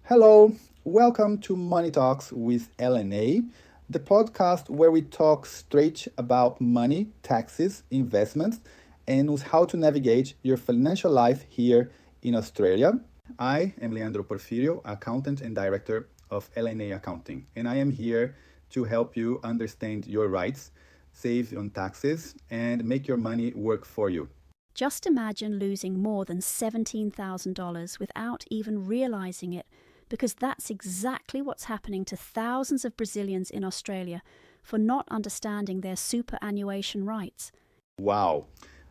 Hello, welcome to Money Talks with LNA, the podcast where we talk straight about money, taxes, investments, and how to navigate your financial life here in Australia. I am Leandro Porfirio, accountant and director of LNA Accounting, and I am here to help you understand your rights, save on taxes, and make your money work for you. Just imagine losing more than $17,000 without even realising it, because that's exactly what's happening to thousands of Brazilians in Australia for not understanding their superannuation rights. Wow.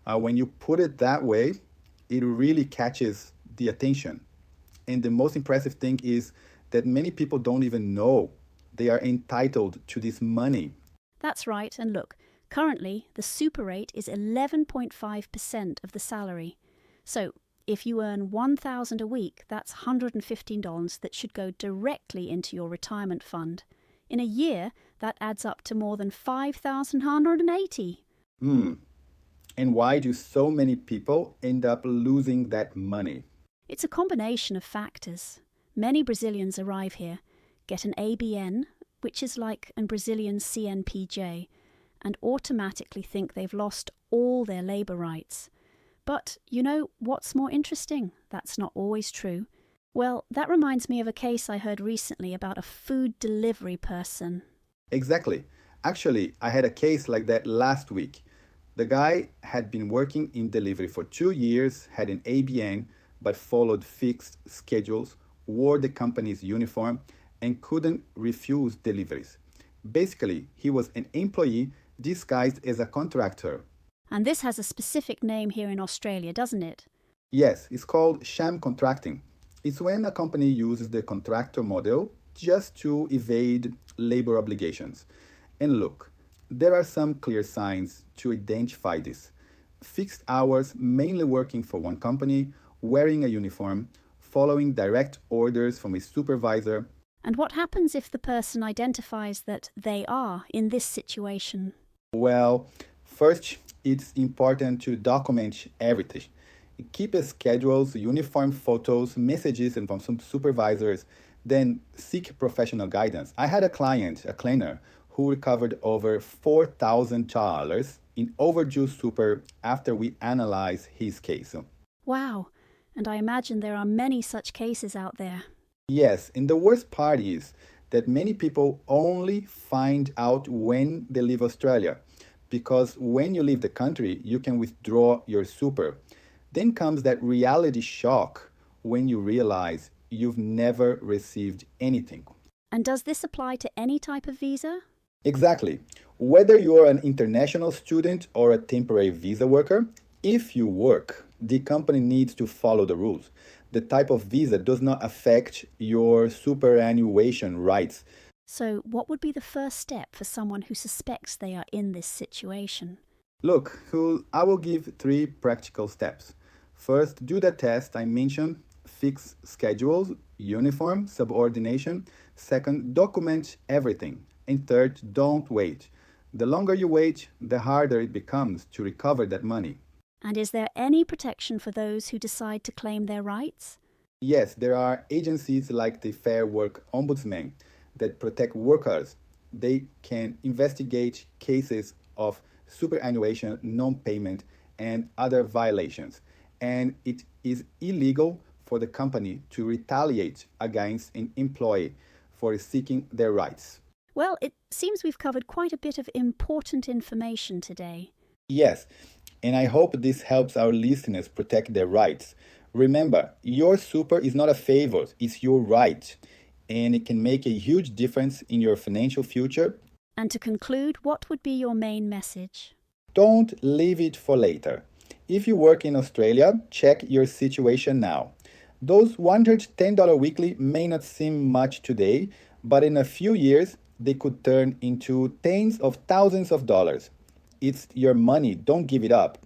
When you put it that way, it really catches the attention. And the most impressive thing is that many people don't even know they are entitled to this money. That's right, and look, currently the super rate is 11.5% of the salary. So if you earn $1,000 a week, that's $115 that should go directly into your retirement fund. In a year, that adds up to more than $5,180. And why do so many people end up losing that money? It's a combination of factors. Many Brazilians arrive here, get an ABN, which is like a Brazilian CNPJ, and automatically think they've lost all their labour rights. But, you know, what's more interesting? That's not always true. Well, that reminds me of a case I heard recently about a food delivery person. Exactly. Actually, I had a case like that last week. The guy had been working in delivery for 2 years, had an ABN, but followed fixed schedules, wore the company's uniform, and couldn't refuse deliveries. Basically, he was an employee disguised as a contractor. And this has a specific name here in Australia, doesn't it? Yes, it's called sham contracting. It's when a company uses the contractor model just to evade labor obligations. And look, there are some clear signs to identify this. Fixed hours, mainly working for one company, wearing a uniform, following direct orders from a supervisor. And what happens if the person identifies that they are in this situation? Well, first, it's important to document everything. Keep schedules, uniform photos, messages and from some supervisors, then seek professional guidance. I had a client, a cleaner, who recovered over $4,000 in overdue super after we analyzed his case. Wow, and I imagine there are many such cases out there. Yes, and the worst part is that many people only find out when they leave Australia, because when you leave the country, you can withdraw your super. Then comes that reality shock when you realize you've never received anything. And does this apply to any type of visa? Exactly. Whether you're an international student or a temporary visa worker, if you work, the company needs to follow the rules. The type of visa does not affect your superannuation rights. So what would be the first step for someone who suspects they are in this situation? Look, I will give 3 practical steps. First, do the test I mentioned, fix schedules, uniform, subordination. Second, document everything. And third, don't wait. The longer you wait, the harder it becomes to recover that money. And is there any protection for those who decide to claim their rights? Yes, there are agencies like the Fair Work Ombudsman that protect workers. They can investigate cases of superannuation, non-payment, and other violations. And it is illegal for the company to retaliate against an employee for seeking their rights. Well, it seems we've covered quite a bit of important information today. Yes, and I hope this helps our listeners protect their rights. Remember, your super is not a favor, it's your right. And it can make a huge difference in your financial future. And to conclude, what would be your main message? Don't leave it for later. If you work in Australia, check your situation now. Those $110 weekly may not seem much today, but in a few years, they could turn into tens of thousands of dollars. It's your money, don't give it up.